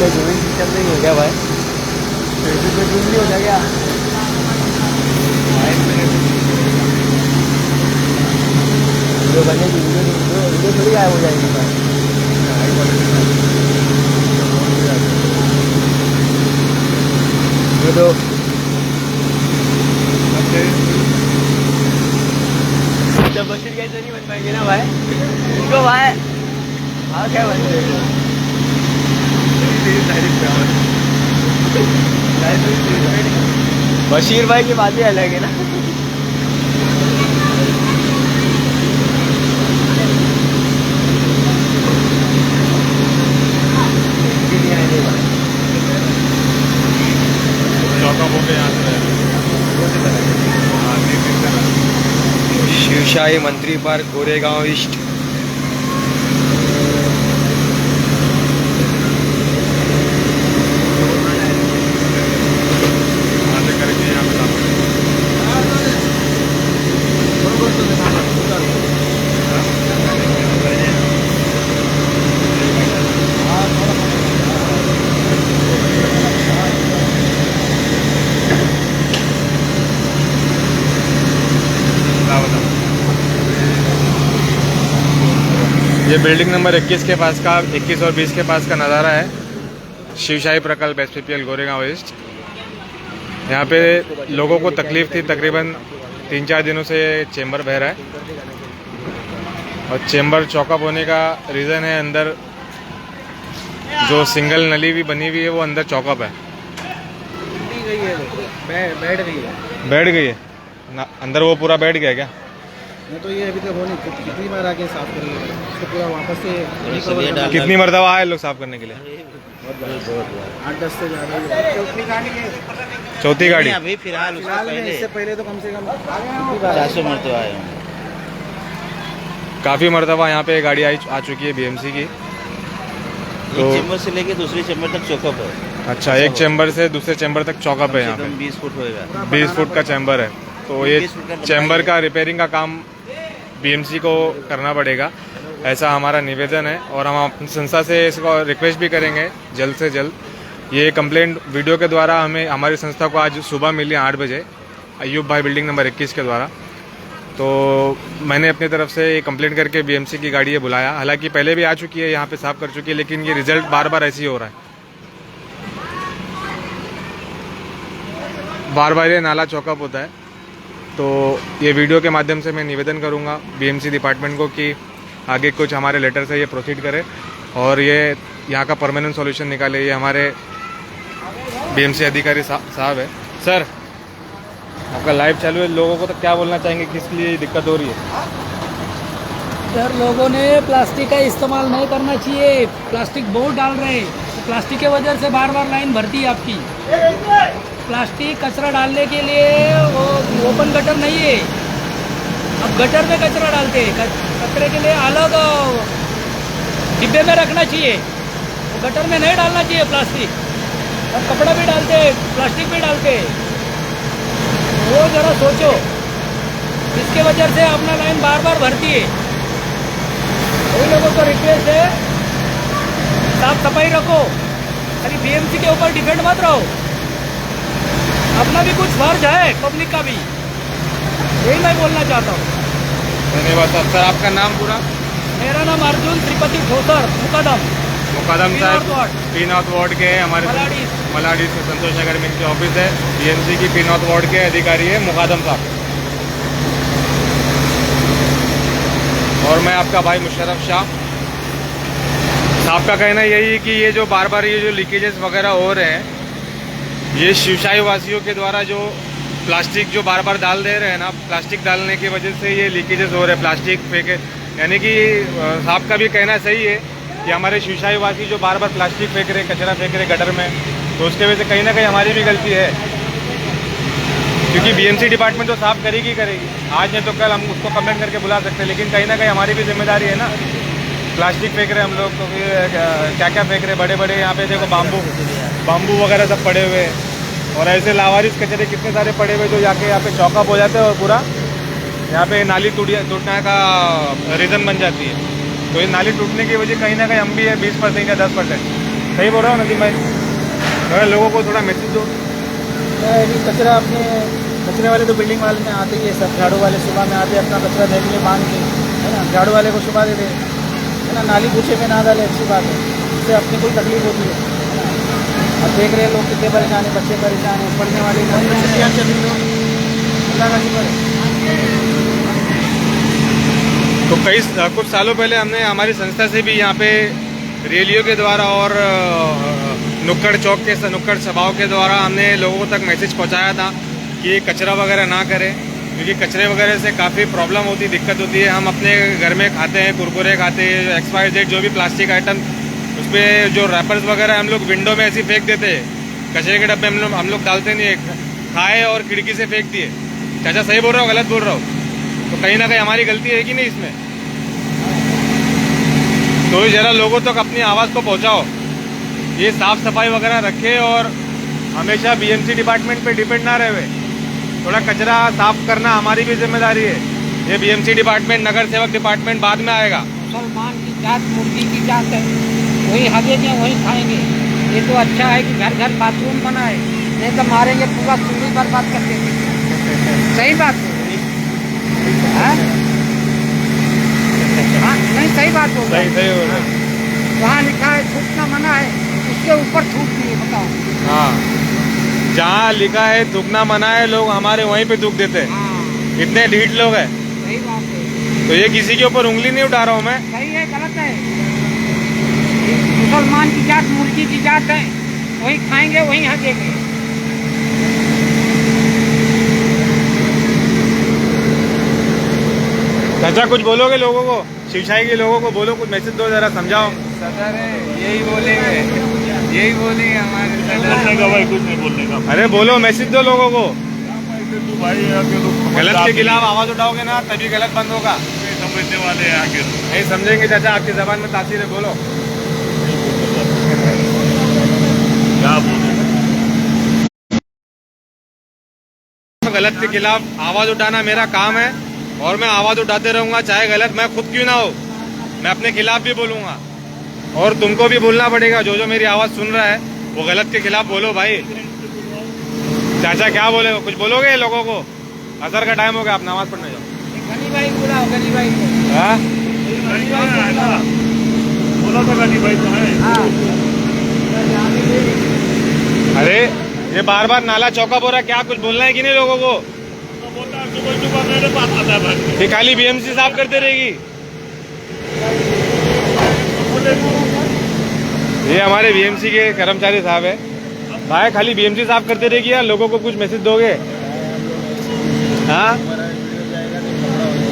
System नहीं हो गया भाई, जूम नहीं हो जाएगा। वीडियो बनेगी, वीडियो थोड़ी गायब हो जाएगी भाई। तो जब बशीर कैसे नहीं बन पाएंगे ना भाई इनको भाई। हाँ क्या बन बशीर भाई की बातें अलग है ना। शिवशाही मंत्री पार्क गोरेगांव ईस्ट। ये बिल्डिंग नंबर 21 के पास का 21 और 20 के पास का नज़ारा है, शिवशाही प्रकल्प SPPL गोरेगांव ईस्ट। यहाँ पे लोगों को तकलीफ थी, तकरीबन 3-4 दिनों से चेंबर बह रहा है और चेंबर चौकअप होने का रीज़न है अंदर जो सिंगल नली भी बनी हुई है वो अंदर चौकअप है। बैठ गई है ना अंदर, वो पूरा बैठ गया क्या? तो ये अभी तक हो नहीं, कितनी बार आके साफ करेंगे इसको पूरा वापस से। कितनी मरतबा आए लोग साफ करने के लिए? 8-10 से ज़्यादा। चौथी गाड़ी अभी फिलहाल इससे पहले तो कम से कम 400 मरतबा आए। काफ़ी मरतबा यहाँ पे गाड़ी आ चुकी है BMC की। तो चेंबर से लेके दूसरी चेंबर तक चौकअप है। अच्छा, एक चेंबर से दूसरे चेंबर तक चौकअप है यहाँ पे। 20 फुट होएगा, 20 फुट का चैम्बर है, तो ये चैम्बर का रिपेयरिंग का काम BMC को करना पड़ेगा, ऐसा हमारा निवेदन है। और हम अपनी संस्था से इसको रिक्वेस्ट भी करेंगे जल्द से जल्द। ये कंप्लेंट वीडियो के द्वारा हमें हमारी संस्था को आज सुबह मिली 8 बजे अयूब भाई बिल्डिंग नंबर 21 के द्वारा। तो मैंने अपनी तरफ से ये कंप्लेंट करके BMC की गाड़ी ये बुलाया, हालांकि पहले भी आ चुकी है, यहाँ पे साफ कर चुकी है, लेकिन ये रिजल्ट बार बार ऐसे ही हो रहा है, बार बार ये नाला चौकअप होता है। तो ये वीडियो के माध्यम से मैं निवेदन करूंगा BMC डिपार्टमेंट को कि आगे कुछ हमारे लेटर से ये प्रोसीड करे और ये यहाँ का परमानेंट सॉल्यूशन निकाले। ये हमारे BMC अधिकारी साहब है। सर, आपका लाइव चालू है, लोगों को तो क्या बोलना चाहेंगे, किस लिए दिक्कत हो रही है? सर, लोगों ने प्लास्टिक का इस्तेमाल नहीं करना चाहिए, प्लास्टिक बहुत डाल रहे हैं, प्लास्टिक के वजह से बार बार लाइन भरती है आपकी। प्लास्टिक कचरा डालने के लिए वो ओपन गटर नहीं है, अब गटर में कचरा डालते हैं, कचरे के लिए अलग डिब्बे में रखना चाहिए, वो गटर में नहीं डालना चाहिए प्लास्टिक। और कपड़ा भी डालते हैं, प्लास्टिक भी डालते हैं, वो ज़रा सोचो, इसके वजह से अपना लाइन बार बार भरती है। वही लोगों को रिक्वेस्ट है, साफ सफाई रखो, खाली BMC के ऊपर डिपेंड मत रहो, अपना भी कुछ फर्ज है, पब्लिक का भी, यही मैं बोलना चाहता हूँ। धन्यवाद सर। आपका नाम पूरा? मेरा नाम अर्जुन त्रिपति ठोसर, मुकदम साहब पी नॉर्थ वार्ड के हमारे मलाडी से संतोष नगर में इनकी ऑफिस है। BMC की पी नॉर्थ वार्ड के अधिकारी है मुकदम साहब, और मैं आपका भाई मुशर्रफ शाह। साहब का कहना यही है कि ये जो बार बार ये जो लीकेजेस वगैरह हो रहे हैं, ये शिवशाही वासियों के द्वारा जो प्लास्टिक जो बार बार डाल दे रहे हैं ना, प्लास्टिक डालने की वजह से ये लीकेजेस हो रहे हैं, प्लास्टिक फेंके। यानी कि साहब का भी कहना सही है कि हमारे शिवशाही वासी जो बार बार प्लास्टिक फेंक रहे, कचरा फेंक रहे गटर में, तो उसके वजह से कहीं ना कहीं हमारी भी गलती है, क्योंकि BMC डिपार्टमेंट तो साफ करेगी करेगी, आज नहीं तो कल हम उसको कंप्लेंट करके बुला सकते हैं, लेकिन कहीं ना कहीं हमारी भी जिम्मेदारी है ना। प्लास्टिक फेंक रहे हम लोग, तो क्या क्या फेंक रहे, बड़े बड़े यहाँ पे देखो बाम्बू वगैरह सब पड़े हुए हैं, और ऐसे लावारिस कचरे कितने सारे पड़े हुए जो जाके यहाँ पे चौकअप हो जाते हैं और पूरा यहाँ पे नाली टूटने का रीज़न बन जाती है। तो ये नाली टूटने की वजह कहीं ना कहीं हम भी है 20% या 10%। सही बोल रहा हूँ नदीम भाई? अगर लोगों को थोड़ा मैसेज दो। क्या है कि कचरा अपने कचरे वाले तो बिल्डिंग वाले में आते ही है सब, झाड़ू वाले सुबह में आते अपना कचरा थैली में बांध के, है ना, झाड़ू वाले को सुबह दे दे, है ना, नाली पूछे में ना डाले, अच्छी बात है, इससे अपनी कोई तकलीफ होती है ना। अब देख रहे हैं लोग कितने परेशान हैं, बच्चे परेशान हैं, पढ़ने वाले छुट्टियाँ चल रही हैं, अल्लाह का शुक्र है। तो कुछ सालों पहले हमने हमारी संस्था से भी यहाँ पे रैलियों के द्वारा और नुक्कड़ चौक के नुक्कड़ सभाओं के द्वारा हमने लोगों तक मैसेज पहुँचाया था कि कचरा वगैरह ना करें, क्योंकि कचरे वगैरह से काफ़ी प्रॉब्लम होती, दिक्कत होती है। हम अपने घर में खाते हैं, कुरकुरे खाते हैं, XYZ जो भी प्लास्टिक आइटम, उस पर जो रैपर्स वगैरह हम लोग विंडो में ऐसे फेंक देते हैं, कचरे के डब्बे हम लोग डालते नहीं है, खाए और खिड़की से फेंक दिए। चाचा सही बोल रहा हो गलत बोल रहा हो? तो कहीं ना कहीं हमारी गलती है कि नहीं इसमें? तो ज़रा लोगों तक अपनी आवाज़ को पहुँचाओ, ये साफ़ सफाई वगैरह रखे और हमेशा BMC डिपार्टमेंट पे डिपेंड ना रहे। थोड़ा कचरा साफ करना हमारी भी जिम्मेदारी है। ये BMC डिपार्टमेंट, नगर सेवक डिपार्टमेंट बाद में आएगा। मुसलमान की जात मुर्गी की जात है, वही हगेंगे वही खाएंगे। ये तो अच्छा है कि घर घर बाथरूम बना है, नहीं तो मारेंगे पूरा चूड़ी बर्बाद कर देंगे। सही बात है हाँ? हाँ, नहीं सही बात हो सही सही हो रहा है। वहाँ लिखा है थूकना मना है, उसके ऊपर थूक दिए, बताओ। हाँ, जहाँ लिखा है थूकना मना है, लोग हमारे वहीं पे थूक देते हैं। हाँ, इतने ढीठ लोग हैं। सही बात है। तो ये किसी के ऊपर उंगली नहीं उठा रहा हूँ मैं। सही है गलत है? मुसलमान की जात मुर्गी की जात है, वही खाएंगे वही हगेंगे। चाचा कुछ बोलोगे लोगों को, शिवशाही के लोगों को बोलो, कुछ मैसेज दो, जरा समझाओ। सदर है यही बोलेंगे हमारे बोलने का भाई, कुछ नहीं बोलने का। अरे बोलो, मैसेज दो लोगों को। तो भाई आके लोग गलत के खिलाफ आवाज उठाओगे ना तभी गलत बंद होगा। समझने वाले हैं आगे। नहीं समझेंगे चाचा, आपकी जबान में तासीर है, बोलो। क्या बोले? गलत के खिलाफ आवाज उठाना मेरा काम है और मैं आवाज उठाते रहूंगा, चाहे गलत मैं खुद क्यों ना हो, मैं अपने खिलाफ भी बोलूंगा। और तुमको भी बोलना पड़ेगा, जो जो मेरी आवाज सुन रहा है वो गलत के खिलाफ बोलो भाई। चाचा क्या बोले, कुछ बोलोगे लोगों को? असर का टाइम हो गया, आप नमाज पढ़ने जाओ। गनी भाई बुलाओ, गनी भाई को। हाँ? बोला था गाड़ी भाई तो है। अरे ये बार बार नाला चौका बोरा, क्या कुछ बोलना है कि नहीं लोगों को? बोलता सुबह मेरे पास आता है भाई। ये खाली BMC साफ करते रहेगी? ये हमारे BMC के कर्मचारी साहब है भाई, खाली BMC साफ करते रहेगी या लोगों को कुछ मैसेज दोगे? हाँ,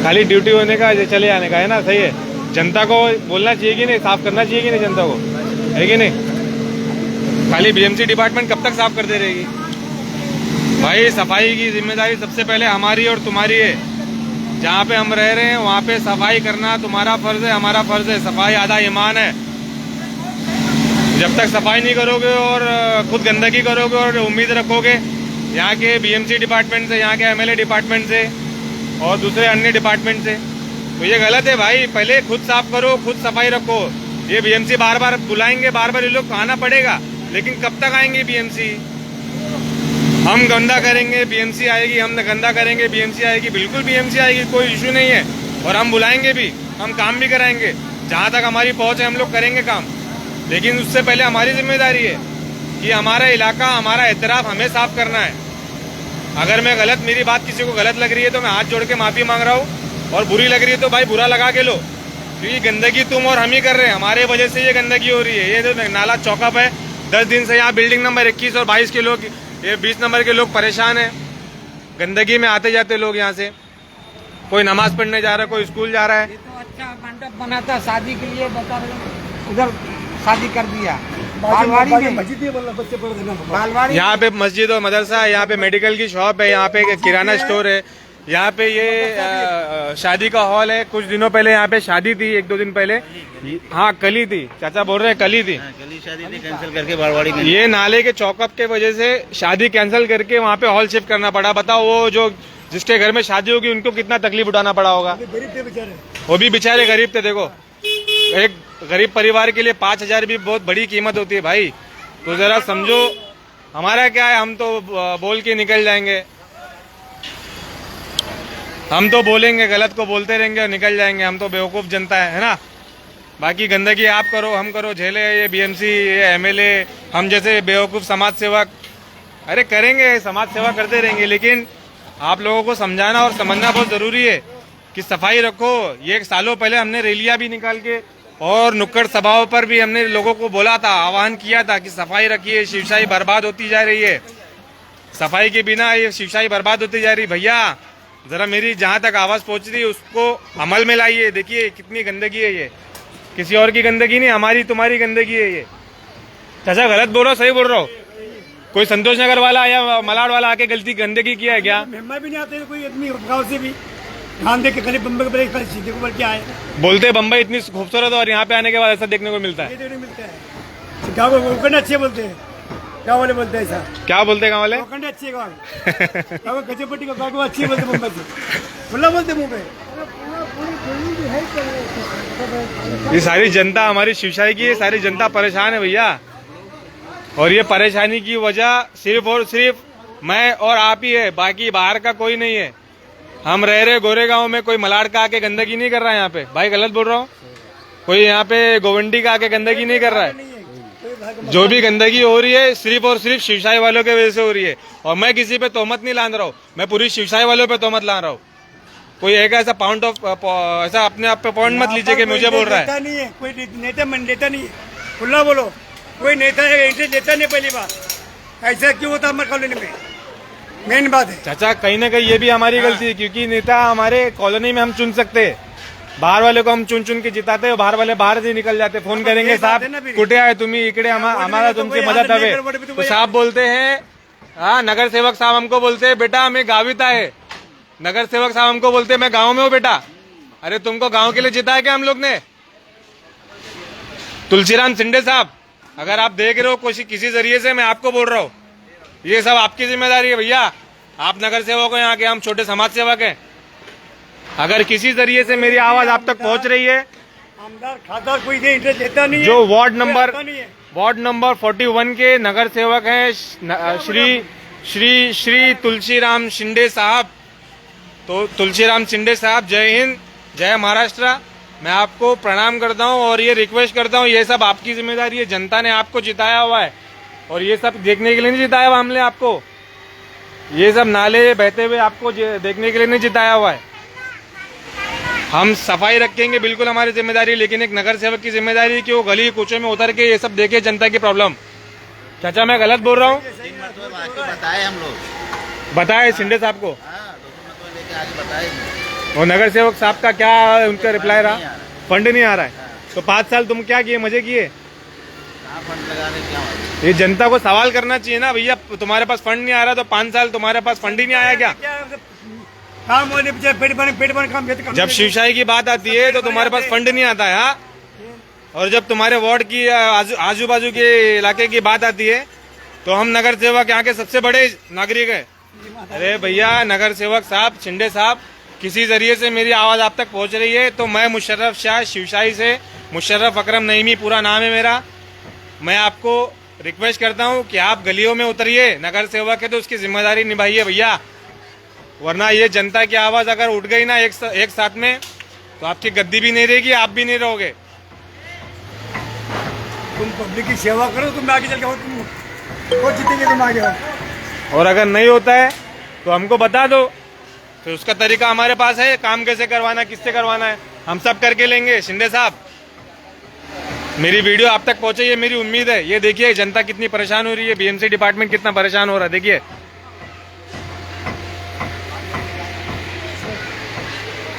खाली ड्यूटी होने का, चले आने का है ना, सही है। जनता को बोलना चाहिए कि नहीं, साफ करना चाहिए कि नहीं जनता को, है कि नहीं? खाली BMC डिपार्टमेंट कब तक साफ करते रहेगी? भाई सफाई की जिम्मेदारी सबसे पहले हमारी और तुम्हारी है। जहाँ पे हम रह रहे हैं वहाँ पे सफाई करना तुम्हारा फर्ज है, हमारा फर्ज है। सफाई आधा ईमान है। जब तक सफाई नहीं करोगे और खुद गंदगी करोगे और उम्मीद रखोगे यहाँ के BMC डिपार्टमेंट से, यहाँ के MLA डिपार्टमेंट से और दूसरे अन्य डिपार्टमेंट से, तो ये गलत है भाई। पहले खुद साफ करो, खुद सफाई रखो। ये BMC बार बार बुलाएंगे, बार बार ये लोग आना पड़ेगा, लेकिन कब तक आएंगे BMC? हम गंदा करेंगे BMC आएगी, हम गंदा करेंगे BMC आएगी, बिल्कुल BMC आएगी, कोई इशू नहीं है। और हम बुलाएंगे भी, हम काम भी कराएंगे, जहाँ तक हमारी पहुँच है हम लोग करेंगे काम। लेकिन उससे पहले हमारी जिम्मेदारी है कि हमारा इलाका, हमारा एतराफ़ हमें साफ करना है। अगर मैं गलत, मेरी बात किसी को गलत लग रही है तो मैं हाथ जोड़ के माफ़ी मांग रहा हूँ, और बुरी लग रही है तो भाई बुरा लगा के लो, क्योंकि गंदगी तुम और हम ही कर रहे हैं, हमारे वजह से ये गंदगी हो रही है। ये जो नाला चौकअप है, 10 दिन से यहाँ बिल्डिंग नंबर 21 और 22 के लोग, ये 20 नंबर के लोग परेशान हैं। गंदगी में आते जाते लोग यहाँ से, कोई नमाज पढ़ने जा रहा है, कोई स्कूल जा रहा है। ये तो अच्छा मंडप बना था शादी के लिए, बता रहे उधर शादी कर दिया बालवाड़ी में। बालवाड़ी यहाँ पे मस्जिद और मदरसा है, यहाँ पे मेडिकल की शॉप है, यहाँ पे किराना स्टोर है, यहाँ पे ये शादी का हॉल है। कुछ दिनों पहले यहाँ पे शादी थी, 1-2 दिन पहले। हाँ कल ही थी, चाचा बोल रहे हैं कल ही थी। कल ही शादी थी, कैंसिल करके बारवाड़ी में। ये नाले के चौकअप के वजह से शादी कैंसिल करके वहाँ पे हॉल शिफ्ट करना पड़ा। बताओ वो जो जिसके घर में शादी होगी उनको कितना तकलीफ उठाना पड़ा होगा। वो भी बेचारे गरीब थे। देखो एक गरीब परिवार के लिए 5,000 भी बहुत बड़ी कीमत होती है भाई। तो जरा समझो, हमारा क्या है, हम तो बोल के निकल जाएंगे, हम तो बोलेंगे, गलत को बोलते रहेंगे और निकल जाएंगे। हम तो बेवकूफ़ जनता है ना। बाकी गंदगी आप करो, हम करो, झेले ये बीएमसी, ये एमएलए, हम जैसे बेवकूफ़ समाज सेवक, अरे करेंगे, समाज सेवा करते रहेंगे। लेकिन आप लोगों को समझाना और समझना बहुत ज़रूरी है कि सफाई रखो। ये सालों पहले हमने रैलियां भी निकाल के और नुक्कड़ सभाओं पर भी हमने लोगों को बोला था, आह्वान किया था कि सफाई रखिए, शिवशाही बर्बाद होती जा रही है, सफाई के बिना ये शिवशाही बर्बाद होती जा रही। भैया जरा मेरी जहां तक आवाज पहुंच रही है उसको अमल में लाइए। देखिए कितनी गंदगी है, ये किसी और की गंदगी नहीं, हमारी तुम्हारी गंदगी है ये। चाचा गलत बोल रहा हो सही बोल रहा हो? कोई संतोष नगर वाला या मलाड वाला आके गंदगी किया है क्या? मेहमान भी नहीं आते, कोई आदमी गाँव से भी ध्यान दे के खाली बम्बई के बड़े सीधे को क्या है, बोलते बम्बई इतनी खूबसूरत और यहाँ पे आने के बाद ऐसा देखने को मिलता है। ये देखने मिलता है। गाँव वोकंड अच्छे बोलते हैं, गाँव वाले बोलते हैं ऐसा। क्या बोलते हैं गाँव वाले? वोकंड अच्छे गाँव गजपट्टी का गाँव अच्छी बोलते मुंबई से, खुला बोलते मुंह पे। ये सारी जनता हमारी शिवशाही की, ये सारी जनता परेशान है भैया। और ये परेशानी की वजह सिर्फ और सिर्फ मैं और आप ही है, बाकी बाहर का कोई नहीं है। हम रह रहे गोरेगांव में, कोई मलाड का आके गंदगी नहीं कर रहा है यहाँ पे। भाई गलत बोल रहा हूँ? कोई यहाँ पे गोवंडी का आके गंदगी नहीं कर रहा है। जो भी गंदगी हो रही है सिर्फ और सिर्फ शिवशाही वालों के वजह से हो रही है। और मैं किसी पे तोहमत नहीं लान रहा हूँ, मैं पूरी शिवशाही वालों पे तोहमत ला रहा हूँ। कोई एक ऐसा पॉइंट ऑफ ऐसा अपने आप पे पॉइंट मत लीजिए कि मुझे बोल रहा है। नहीं है कोई नेता, मन लेता नहीं है, खुला बोलो। कोई नेता है इंटरेस्ट लेता नहीं। पहली बात ऐसा क्यों होता हमारे कॉलोनी में, मेन बात है। चाचा कहीं ना कहीं ये भी हमारी गलती है, क्योंकि नेता हमारे कॉलोनी में हम चुन सकते हैं, बाहर वाले को हम चुन चुन के जिताते हैं, बाहर वाले बाहर से निकल जाते, फोन करेंगे साहब कुठे आए तुम्ही इकडे, हमारा तुमसे मदद हवे, तो साहब बोलते हैं, हाँ नगर सेवक साहब हमको बोलते हैं बेटा मैं गावित है, नगर सेवक साहब हमको बोलते हैं मैं गाँव में हूँ बेटा। अरे तुमको गाँव के लिए जिताया क्या हम लोग ने? तुलसीराम शिंदे साहब अगर आप देख रहे हो किसी जरिए से, मैं आपको बोल रहा हूँ, ये सब आपकी जिम्मेदारी है भैया। आप नगर सेवक हो यहाँ के, हम छोटे समाज सेवक हैं। अगर किसी जरिए से मेरी आवाज आप तक पहुंच रही है, आमदार खासदार कोई इंटरेस्ट लेता नहीं है। जो वार्ड नंबर 41 के नगर सेवक हैं श्री तुलसीराम शिंदे साहब, तो तुलसीराम शिंदे साहब जय हिंद जय महाराष्ट्र। मैं आपको प्रणाम करता हूं और ये रिक्वेस्ट करता हूं, ये सब आपकी जिम्मेदारी है। जनता ने आपको जिताया हुआ है और ये सब देखने के लिए नहीं जिताया हुआ हमने आपको, ये सब नाले बहते हुए आपको देखने के लिए नहीं जिताया हुआ है। हम सफाई रखेंगे बिल्कुल हमारी जिम्मेदारी, लेकिन एक नगर सेवक की जिम्मेदारी है कि वो गली कूचों में उतर के ये सब देखे जनता की प्रॉब्लम। चाचा मैं गलत बोल रहा हूँ? बताए हम लोग, बताए शिंदे साहब को, लेके आगे बताए। और नगर सेवक साहब का क्या उनका रिप्लाई रहा? फंड नहीं आ रहा है। तो 5 साल तुम क्या किए, मजे किए? कहाँ फंड लगाने क्या हुआ? ये जनता को सवाल करना चाहिए ना भैया, तुम्हारे पास फंड नहीं आ रहा तो 5 साल तुम्हारे पास फंड ही नहीं आया क्या? काम होने पेट भरने काम देते। जब शिवशाही की बात आती है तो तुम्हारे पास फंड नहीं आता है, हाँ? और जब तुम्हारे वार्ड की आजू बाजू के इलाके की बात आती है तो हम नगर सेवक यहाँ के सबसे बड़े नागरिक है। अरे भैया नगर सेवक साहब शिंदे साहब, किसी जरिए से मेरी आवाज आप तक पहुंच रही है तो मैं मुशर्रफ शाह शिवशाही से, मुशर्रफ अकरम नईमी पूरा नाम है मेरा, मैं आपको रिक्वेस्ट करता हूं कि आप गलियों में उतरिए। नगर सेवक है तो उसकी जिम्मेदारी निभाइए भैया, वरना ये जनता की आवाज अगर उठ गई ना एक साथ में तो आपकी गद्दी भी नहीं रहेगी, आप भी नहीं रहोगे। तुम पब्लिक की सेवा करो, तुम आगे चल के तुम जीतेंगे, तुम आगे हो। और अगर नहीं होता है तो हमको बता दो, तो उसका तरीका हमारे पास है, काम कैसे करवाना, किससे करवाना है, हम सब करके लेंगे। शिंदे साहब मेरी वीडियो आप तक पहुंचे, ये मेरी उम्मीद है। ये देखिए जनता कितनी परेशान हो रही है, बीएमसी डिपार्टमेंट कितना परेशान हो रहा है, देखिए।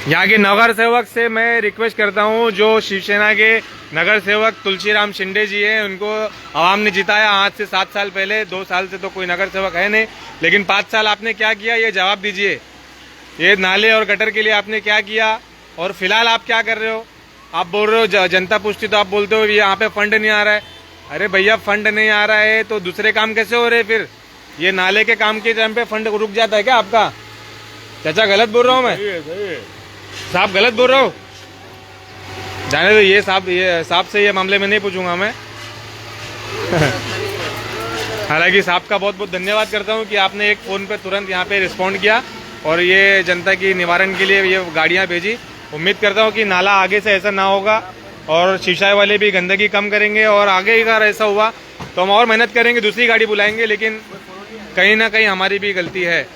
यहाँ के नगर सेवक से मैं रिक्वेस्ट करता हूँ, जो शिवसेना के नगर सेवक तुलसीराम शिंदे जी हैं, उनको आवाम ने जिताया आज से 7 साल पहले। 2 साल से तो कोई नगर सेवक है नहीं, लेकिन 5 साल आपने क्या किया ये जवाब दीजिए। ये नाले और गटर के लिए आपने क्या किया और फिलहाल आप क्या कर रहे हो? आप बोल रहे हो जनता पूछती तो आप बोलते हो यहाँ पे फंड नहीं आ रहा है। अरे भैया फंड नहीं आ रहा है तो दूसरे काम कैसे हो रहे फिर? ये नाले के काम के टाइम पे फंड रुक जाता है क्या आपका? चाचा गलत बोल रहा हूँ मैं? साहब गलत बोल रहा हूँ? जाने दो, ये साहब से ये मामले में नहीं पूछूंगा मैं। हालांकि साहब का बहुत बहुत धन्यवाद करता हूँ कि आपने एक फ़ोन पे तुरंत यहाँ पे रिस्पॉन्ड किया और ये जनता की निवारण के लिए ये गाड़ियाँ भेजी। उम्मीद करता हूँ कि नाला आगे से ऐसा ना होगा और शिवशाही वाले भी गंदगी कम करेंगे और आगे अगर ऐसा हुआ तो हम और मेहनत करेंगे, दूसरी गाड़ी बुलाएंगे, लेकिन कहीं ना कहीं हमारी भी गलती है।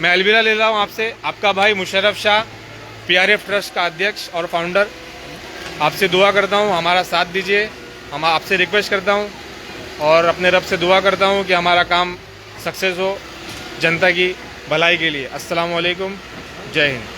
मैं अलविदा ले रहा हूँ आपसे, आपका भाई मुशर्रफ शाह, PRF ट्रस्ट का अध्यक्ष और फाउंडर। आपसे दुआ करता हूँ हमारा साथ दीजिए, हम आपसे रिक्वेस्ट करता हूँ और अपने रब से दुआ करता हूँ कि हमारा काम सक्सेस हो जनता की भलाई के लिए। अस्सलाम वालेकुम, जय हिंद।